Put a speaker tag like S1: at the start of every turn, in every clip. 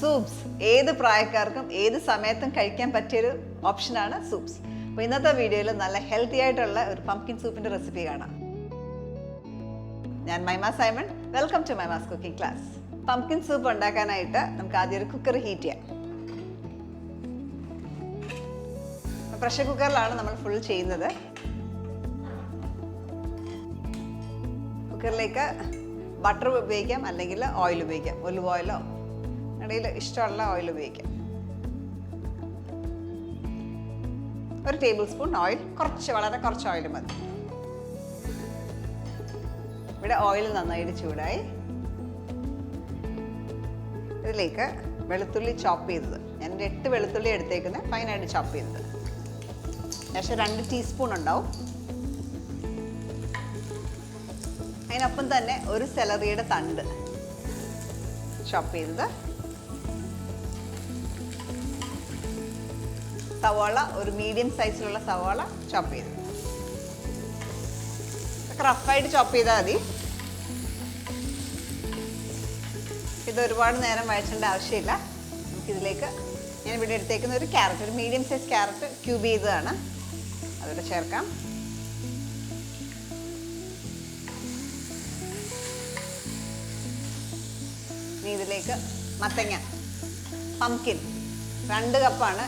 S1: സൂപ്സ് ഏത് പ്രായക്കാർക്കും ഏത് സമയത്തും കഴിക്കാൻ പറ്റിയൊരു ഓപ്ഷനാണ് സൂപ്സ്. അപ്പോൾ ഇന്നത്തെ വീഡിയോയിൽ നല്ല ഹെൽത്തി ആയിട്ടുള്ള ഒരു പംകിൻ സൂപ്പിൻ്റെ റെസിപ്പി കാണാം. ഞാൻ Maima Simon, welcome to Maima's cooking class. Pumpkin soup ഉണ്ടാക്കാനായിട്ട് നമുക്ക് ആദ്യം ഒരു കുക്കർ ഹീറ്റ് ചെയ്യാം. പ്രഷർ കുക്കറിലാണ് നമ്മൾ ഫുൾ ചെയ്യുന്നത്. കുക്കറിലേക്ക് ബട്ടർ ഉപയോഗിക്കാം, അല്ലെങ്കിൽ ഓയിൽ ഉപയോഗിക്കാം. ഒലിവ് ഓയിലോ ഇടയിൽ ഇഷ്ടമുള്ള ഓയിൽ ഉപയോഗിക്കാം. ഒരു ടേബിൾ സ്പൂൺ ഓയിൽ, വളരെ കുറച്ച് ഓയിൽ മതി. ഇവിടെ ഓയിൽ നന്നായിട്ട് ചൂടായി. ഇതിലേക്ക് വെളുത്തുള്ളി ചോപ്പ് ചെയ്തത്, ഞാൻ 8 വെളുത്തുള്ളി എടുത്തേക്കുന്നത്, ഫൈനായിട്ട് ചോപ്പ് ചെയ്തത്. ഏകദേശം 2 ടീസ്പൂൺ ഉണ്ടാവും. അതിനൊപ്പം തന്നെ ഒരു സെലറിയുടെ തണ്ട് ചോപ്പ് ചെയ്തത്, സവാള, ഒരു മീഡിയം സൈസിലുള്ള സവാള ചോപ്പ് ചെയ്തത്. റഫായിട്ട് ചോപ്പ് ചെയ്താൽ മതി. ഇത് ഒരുപാട് നേരം വഴച്ചേണ്ട ആവശ്യമില്ല. നമുക്കിതിലേക്ക് ഞാൻ ഇവിടെ എടുത്തേക്കുന്ന ഒരു ക്യാരറ്റ്, ഒരു മീഡിയം സൈസ് ക്യാരറ്റ് ക്യൂബ് ചെയ്തതാണ്, അതോടെ ചേർക്കാം. ഇനി ഇതിലേക്ക് മത്തങ്ങ, പംകിൻ 2 കപ്പാണ്,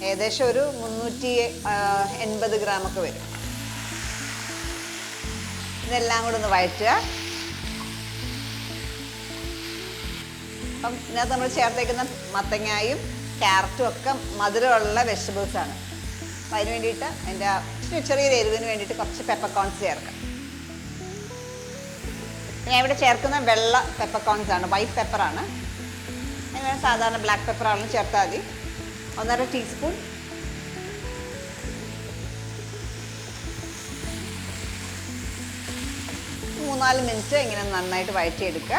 S1: ഏകദേശം ഒരു 380 ഗ്രാമൊക്കെ വരും. ഇതെല്ലാം കൂടെ ഒന്ന് വഴറ്റുക. അപ്പം ഇതിനകത്ത് നമ്മൾ ചേർത്തേക്കുന്ന മത്തങ്ങയും ക്യാരറ്റും ഒക്കെ മധുരമുള്ള വെജിറ്റബിൾസാണ്. അപ്പം അതിന് വേണ്ടിയിട്ട് അതിൻ്റെ ചെറിയൊരു എരിവിന് വേണ്ടിയിട്ട് കുറച്ച് പെപ്പർകോൺസ് ചേർക്കാം. ഞാൻ ഇവിടെ ചേർക്കുന്ന വെള്ള പെപ്പർകോൺസ് ആണ്, വൈറ്റ് പെപ്പറാണ്. അതിന് സാധാരണ ബ്ലാക്ക് പെപ്പറാണെന്ന് ചേർത്താൽ മതി. 1.5 ടീസ്പൂൺ. മൂന്നാല് മിനിറ്റ് ഇങ്ങനെ നന്നായിട്ട് വഴറ്റിയെടുക്കുക.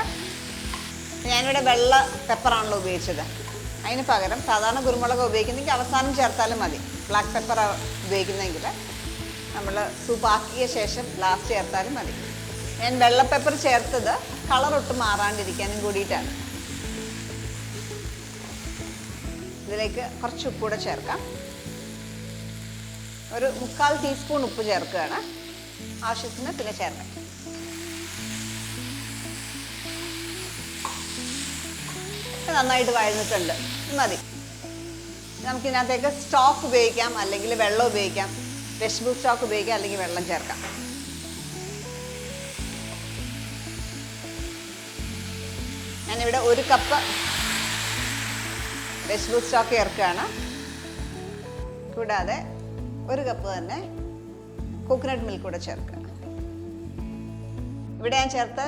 S1: ഞാനിവിടെ വെള്ള പെപ്പറാണല്ലോ ഉപയോഗിച്ചത്. അതിന് പകരം സാധാരണ കുരുമുളക് ഉപയോഗിക്കുന്നെങ്കിൽ അവസാനം ചേർത്താലും മതി. ബ്ലാക്ക് പെപ്പർ ഉപയോഗിക്കുന്നെങ്കിൽ നമ്മൾ സൂപ്പ് ആക്കിയ ശേഷം ലാസ്റ്റ് ചേർത്താലും മതി. ഞാൻ വെള്ള പെപ്പർ ചേർത്തത് കളറൊട്ട് മാറാണ്ടിരിക്കാനും കൂടിയിട്ടാണ്. ഇതിലേക്ക് കുറച്ച് ഉപ്പ് കൂടെ ചേർക്കാം. ഒരു 3/4 ടീസ്പൂൺ ഉപ്പ് ചേർക്കുകയാണ്, ആവശ്യത്തിന് പിന്നെ ചേർക്കാം. നന്നായിട്ട് വഴന്നിട്ടുണ്ട്, മതി. നമുക്കിതിനകത്തേക്ക് സ്റ്റോക്ക് ഉപയോഗിക്കാം, അല്ലെങ്കിൽ വെള്ളം ഉപയോഗിക്കാം. വെജിറ്റബിൾ സ്റ്റോക്ക് ഉപയോഗിക്കാം, അല്ലെങ്കിൽ വെള്ളം ചേർക്കാം. ഞാനിവിടെ 1 കപ്പ് വെജിറ്റബിൾ സ്റ്റോക്ക് ചേർക്കുകയാണ്. കൂടാതെ 1 കപ്പ് തന്നെ കോക്കനട്ട് മിൽക്ക് കൂടെ ചേർക്കുക. ഇവിടെ ഞാൻ ചേർത്ത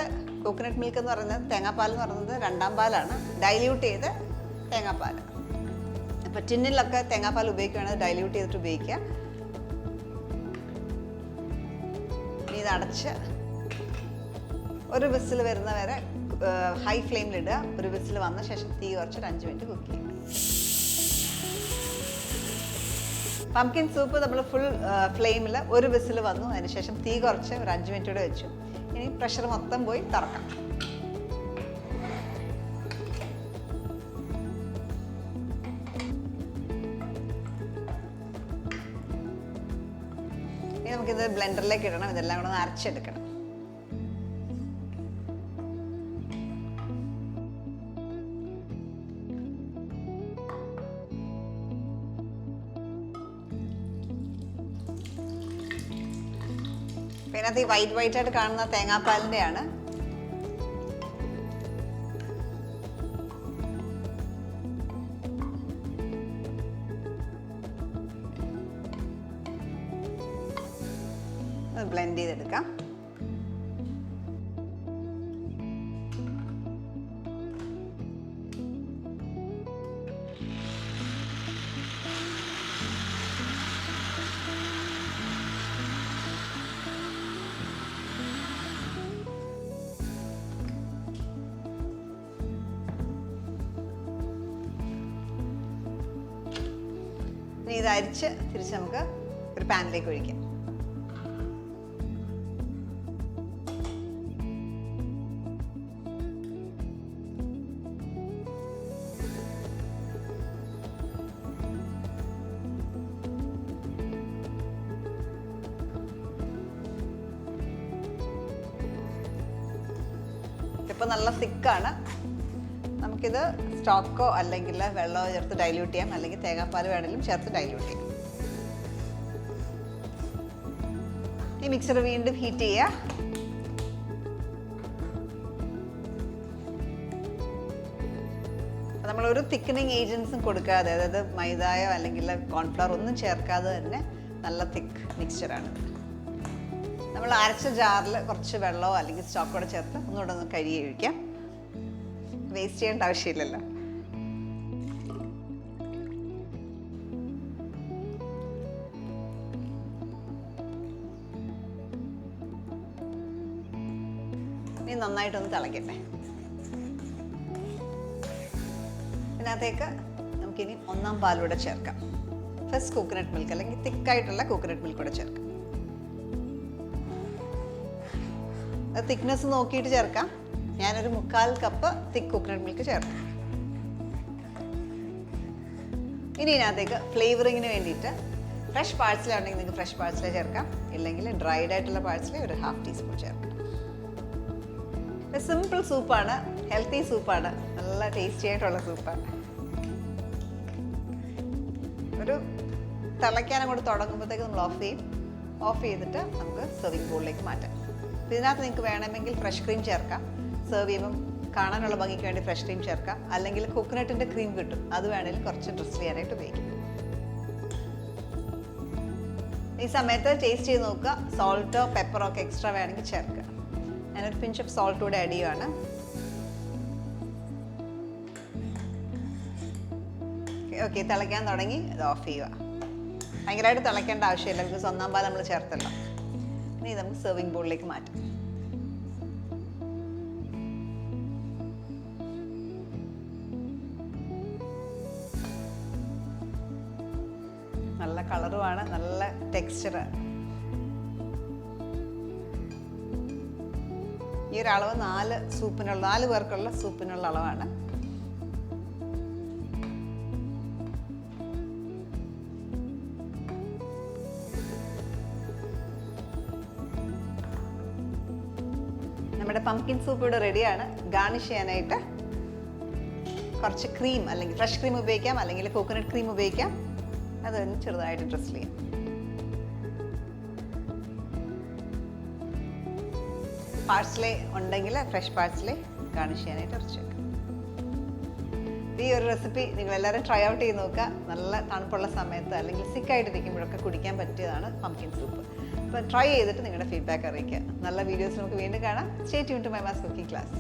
S1: കോക്കനട്ട് മിൽക്ക് എന്ന് പറയുന്നത്, തേങ്ങാപ്പാൽ എന്ന് പറയുന്നത് 2ാം പാലാണ്, ഡൈല്യൂട്ട് ചെയ്ത് തേങ്ങാപ്പാൽ. അപ്പോൾ ടിന്നിലൊക്കെ തേങ്ങാപ്പാൽ ഉപയോഗിക്കുകയാണെങ്കിൽ ഡൈല്യൂട്ട് ചെയ്തിട്ട് ഉപയോഗിക്കുക. ഇനി ഇത് അടച്ച് ഒരു വിസിൽ വരുന്ന വരെ ഹൈ ഫ്ലെയിമിലിടുക. ഒരു വിസിൽ വന്ന ശേഷം തീ കുറച്ചിട്ട് 5 മിനിറ്റ് കുക്ക് ചെയ്യുക. പംകിൻ സൂപ്പ് നമ്മൾ ഫുൾ ഫ്ലെയിമിൽ ഒരു വിസിൽ വന്നു, അതിനുശേഷം തീ കുറച്ച് ഒരു 5 മിനിറ്റ് കൂടെ വെച്ചു. ഇനി പ്രഷർ മൊത്തം പോയി തുറക്കാം. ഇനി നമുക്കിത് ബ്ലെൻഡറിലേക്ക് ഇടണം. ഇതെല്ലാം കൂടെ ഒന്ന് അരച്ചെടുക്കണം. ഇതിനകത്ത് ഈ വൈറ്റ് ആയിട്ട് കാണുന്ന തേങ്ങാപ്പാലിൻ്റെയാണ്. അത് ബ്ലെൻഡ് ചെയ്തെടുക്കാം. ഇനി ഇത് അരിച്ച് തിരിച്ച് നമുക്ക് ഒരു പാനിലേക്ക് ഒഴിക്കാം. ഇതിപ്പോൾ നല്ല തിക്കാണ്. നമുക്കിത് സ്റ്റോക്കോ അല്ലെങ്കിൽ വെള്ളമോ ചേർത്ത് ഡൈല്യൂട്ട് ചെയ്യാം, അല്ലെങ്കിൽ തേങ്ങാപ്പാൽ വേണമെങ്കിലും ചേർത്ത് ഡൈല്യൂട്ട് ചെയ്യാം. ഈ മിക്സർ വീണ്ടും ഹീറ്റ് ചെയ്യുക. നമ്മളൊരു തിക്കനിങ് ഏജൻസും കൊടുക്കാതെ, അതായത് മൈദയോ അല്ലെങ്കിൽ കോൺഫ്ലവർ ഒന്നും ചേർക്കാതെ തന്നെ നല്ല തിക്ക് മിക്സ്ചറാണ്. നമ്മൾ അരച്ച ജാറിൽ കുറച്ച് വെള്ളമോ അല്ലെങ്കിൽ സ്റ്റോക്കോടെ ചേർത്ത് ഒന്നുകൂടെ ഒന്ന് കഴുകി ഒഴിക്കാം. വേസ്റ്റ് ചെയ്യേണ്ട ആവശ്യമില്ലല്ലോ. ഇനി നന്നായിട്ടൊന്ന് തിളക്കട്ടെ. ഇതിനകത്തേക്ക് നമുക്കിനി ഒന്നാം പാലൂടെ ചേർക്കാം. ഫസ്റ്റ് കോക്കനട്ട് മിൽക്ക് അല്ലെങ്കിൽ തിക്കായിട്ടുള്ള കോക്കനട്ട് മിൽക്ക് കൂടെ ചേർക്കാം. അത് തിക്നെസ് നോക്കിയിട്ട് ചേർക്കാം. ഞാനൊരു 3/4 കപ്പ് തിക്ക് കോക്കനട്ട് മിൽക്ക് ചേർക്കാം. ഇനി ഇതിനകത്തേക്ക് ഫ്ലേവറിങ്ങിന് വേണ്ടിയിട്ട് ഫ്രഷ് പാഴ്സല ഉണ്ടെങ്കിൽ നിങ്ങൾക്ക് ഫ്രഷ് പാഴ്സല ചേർക്കാം, ഇല്ലെങ്കിൽ ഡ്രൈഡ് ആയിട്ടുള്ള പാഴ്സല ഒരു 1/2 ടീസ്പൂൺ ചേർക്കാം. സിമ്പിൾ സൂപ്പാണ്, ഹെൽത്തി സൂപ്പാണ്, നല്ല ടേസ്റ്റി ആയിട്ടുള്ള സൂപ്പാണ്. ഒരു തിളയ്ക്കാൻ അങ്ങോട്ട് തുടങ്ങുമ്പോഴത്തേക്ക് നമ്മൾ ഓഫ് ചെയ്യും. ഓഫ് ചെയ്തിട്ട് നമുക്ക് സെർവിങ് ബോളിലേക്ക് മാറ്റാം. ഇതിനകത്ത് നിങ്ങൾക്ക് വേണമെങ്കിൽ ഫ്രഷ് ക്രീം ചേർക്കാം. സെർവ് ചെയ്യുമ്പം കാണാനുള്ള ഭംഗിക്ക് വേണ്ടി ഫ്രഷ് ക്രീം ചേർക്കാം, അല്ലെങ്കിൽ കോക്കനട്ടിൻ്റെ ക്രീം കിട്ടും, അത് വേണമെങ്കിൽ കുറച്ച് ഡ്രസ് ചെയ്യാനായിട്ട് ഉപയോഗിക്കും. ഈ സമയത്ത് ടേസ്റ്റ് ചെയ്ത് നോക്കുക. സോൾട്ടോ പെപ്പറോ ഒക്കെ എക്സ്ട്രാ വേണമെങ്കിൽ ചേർക്കുക. ഞാനൊരു പിഞ്ച് ഓഫ് സോൾട്ട് കൂടെ ആഡ് ചെയ്യുവാണ്. ഓക്കെ, തിളയ്ക്കാൻ തുടങ്ങി. ഇത് ഓഫ് ചെയ്യുക. ഭയങ്കരമായിട്ട് തിളയ്ക്കേണ്ട ആവശ്യമില്ല, ബിക്കോസ് ഒന്നാം പാൽ നമ്മൾ ചേർത്തല്ലോ. ഇനി നമുക്ക് സെർവിങ് ബോളിലേക്ക് മാറ്റാം. നല്ല കളറുമാണ്, നല്ല ടെക്സ്ചറാണ്. ഈ ഒരു അളവ് 4 പേർക്കുള്ള സൂപ്പിനുള്ള അളവാണ്. നമ്മുടെ പംകിൻ സൂപ്പ് ഇവിടെ റെഡിയാണ്. ഗാർണിഷ് ചെയ്യാനായിട്ട് കുറച്ച് ക്രീം, അല്ലെങ്കിൽ ഫ്രഷ് ക്രീം ഉപയോഗിക്കാം, അല്ലെങ്കിൽ കോക്കനട്ട് ക്രീം ഉപയോഗിക്കാം. അതൊന്ന് ചെറുതായിട്ട് ഡ്രസ് ചെയ്യാം. പാഴ്സലേ ഉണ്ടെങ്കിൽ ഫ്രഷ് പാഴ്സലേ ഗാർണിഷ് ചെയ്യാനായിട്ട് കുറച്ച് വെക്കാം. ഈ ഒരു റെസിപ്പി നിങ്ങളെല്ലാവരും ട്രൈ ഔട്ട് ചെയ്ത് നോക്കുക. നല്ല തണുപ്പുള്ള സമയത്ത് അല്ലെങ്കിൽ സിക്കായിട്ടിരിക്കുമ്പോഴൊക്കെ കുടിക്കാൻ പറ്റിയതാണ് പംകിൻ സൂപ്പ്. അപ്പോൾ ട്രൈ ചെയ്തിട്ട് നിങ്ങളുടെ ഫീഡ്ബാക്ക് അറിയിക്കുക. നല്ല വീഡിയോസ് നമുക്ക് വീണ്ടും കാണാം. Stay tune to my ma's cooking class.